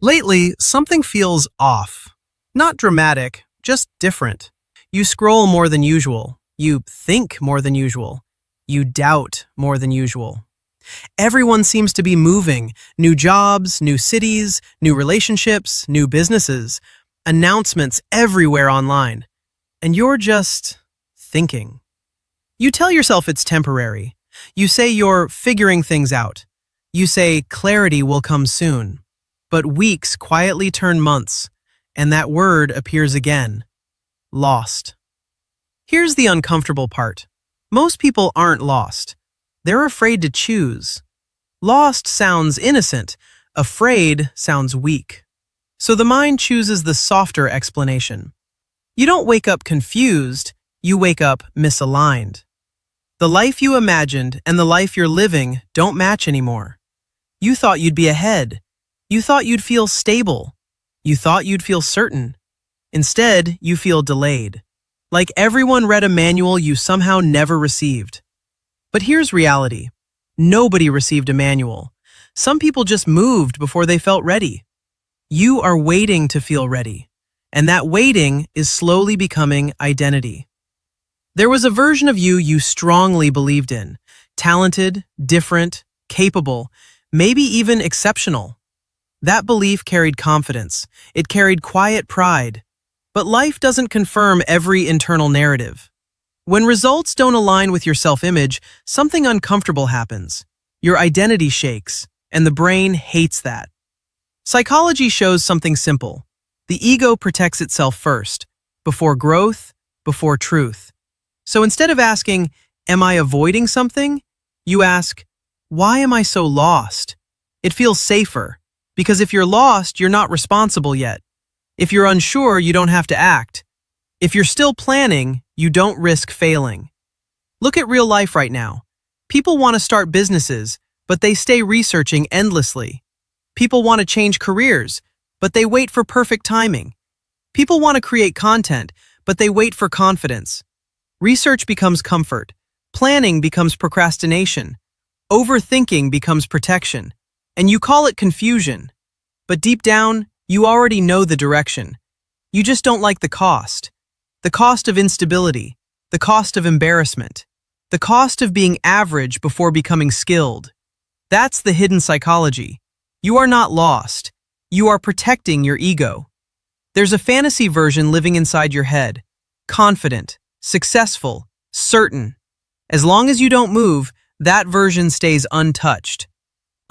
Lately, something feels off. Not dramatic, just different. You scroll more than usual. You think more than usual. You doubt more than usual. Everyone seems to be moving. New jobs, new cities, new relationships, new businesses. Announcements everywhere online. And you're just thinking. You tell yourself it's temporary. You say you're figuring things out. You say clarity will come soon. But weeks quietly turn months, and that word appears again. Lost. Here's the uncomfortable part. Most people aren't lost. They're afraid to choose. Lost sounds innocent. Afraid sounds weak. So the mind chooses the softer explanation. You don't wake up confused, you wake up misaligned. The life you imagined and the life you're living don't match anymore. You thought you'd be ahead. You thought you'd feel stable. You thought you'd feel certain. Instead, you feel delayed. Like everyone read a manual you somehow never received. But here's reality. Nobody received a manual. Some people just moved before they felt ready. You are waiting to feel ready. And that waiting is slowly becoming identity. There was a version of you strongly believed in. Talented, different, capable, maybe even exceptional. That belief carried confidence. It carried quiet pride. But life doesn't confirm every internal narrative. When results don't align with your self-image, something uncomfortable happens. Your identity shakes, and the brain hates that. Psychology shows something simple. The ego protects itself first, before growth, before truth. So instead of asking, "Am I avoiding something?" you ask, "Why am I so lost?" It feels safer. Because if you're lost, you're not responsible yet. If you're unsure, you don't have to act. If you're still planning, you don't risk failing. Look at real life right now. People want to start businesses, but they stay researching endlessly. People want to change careers, but they wait for perfect timing. People want to create content, but they wait for confidence. Research becomes comfort. Planning becomes procrastination. Overthinking becomes protection. And you call it confusion. But deep down, you already know the direction. You just don't like the cost. The cost of instability. The cost of embarrassment. The cost of being average before becoming skilled. That's the hidden psychology. You are not lost. You are protecting your ego. There's a fantasy version living inside your head. Confident, successful, certain. As long as you don't move, that version stays untouched.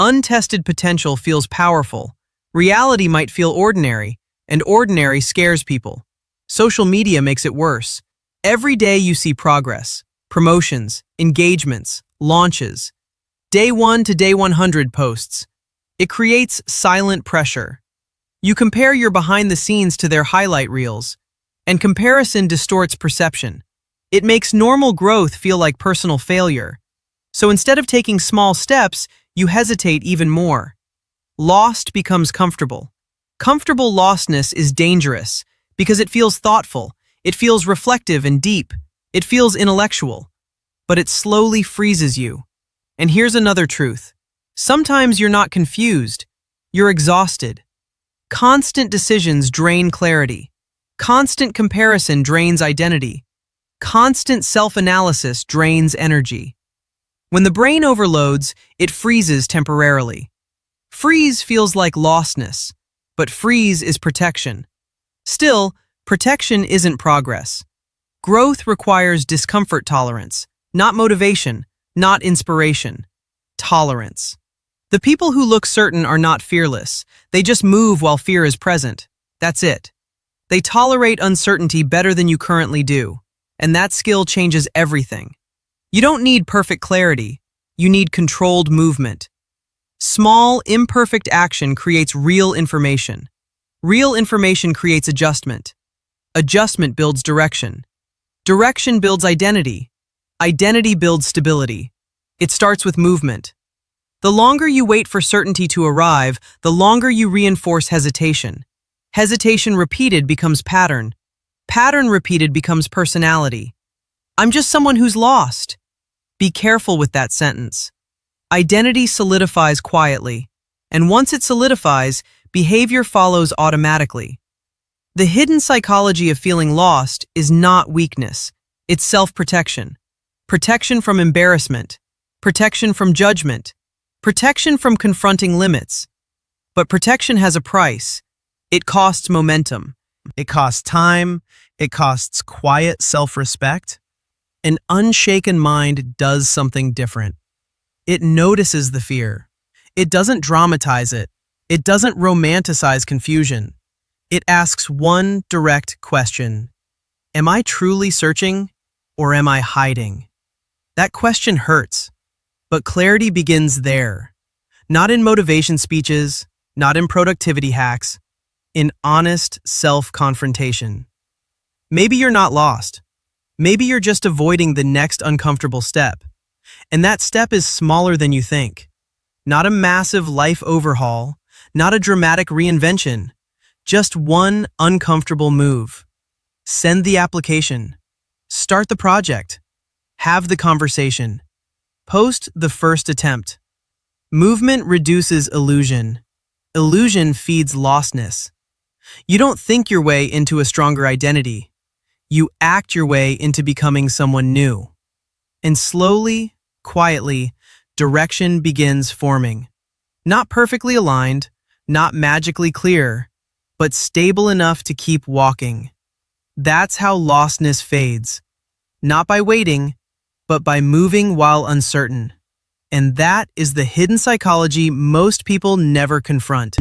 Untested potential feels powerful. Reality might feel ordinary, and ordinary scares people. Social media makes it worse. Every day you see progress, promotions, engagements, launches. Day 1 to day 100 posts. It creates silent pressure. You compare your behind the scenes to their highlight reels, and comparison distorts perception. It makes normal growth feel like personal failure. So instead of taking small steps, you hesitate even more. Lost becomes comfortable. Comfortable lostness is dangerous because it feels thoughtful, it feels reflective and deep, it feels intellectual, but it slowly freezes you. And here's another truth. Sometimes you're not confused, you're exhausted. Constant decisions drain clarity. Constant comparison drains identity. Constant self-analysis drains energy. When the brain overloads, it freezes temporarily. Freeze feels like lostness, but freeze is protection. Still, protection isn't progress. Growth requires discomfort tolerance, not motivation, not inspiration. Tolerance. The people who look certain are not fearless. They just move while fear is present. That's it. They tolerate uncertainty better than you currently do, and that skill changes everything. You don't need perfect clarity. You need controlled movement. Small, imperfect action creates real information. Real information creates adjustment. Adjustment builds direction. Direction builds identity. Identity builds stability. It starts with movement. The longer you wait for certainty to arrive, the longer you reinforce hesitation. Hesitation repeated becomes pattern. Pattern repeated becomes personality. I'm just someone who's lost. Be careful with that sentence. Identity solidifies quietly, and once it solidifies, behavior follows automatically. The hidden psychology of feeling lost is not weakness, it's self-protection. Protection from embarrassment, protection from judgment, protection from confronting limits. But protection has a price. It costs momentum. It costs time. It costs quiet self-respect. An unshaken mind does something different. It notices the fear. It doesn't dramatize it. It doesn't romanticize confusion. It asks one direct question. Am I truly searching, or am I hiding? That question hurts, but clarity begins there. Not in motivation speeches, not in productivity hacks, in honest self-confrontation. Maybe you're not lost. Maybe you're just avoiding the next uncomfortable step. And that step is smaller than you think. Not a massive life overhaul, not a dramatic reinvention, just one uncomfortable move. Send the application. Start the project. Have the conversation. Post the first attempt. Movement reduces illusion. Illusion feeds lostness. You don't think your way into a stronger identity. You act your way into becoming someone new. And slowly, quietly, direction begins forming. Not perfectly aligned, not magically clear, but stable enough to keep walking. That's how lostness fades. Not by waiting, but by moving while uncertain. And that is the hidden psychology most people never confront.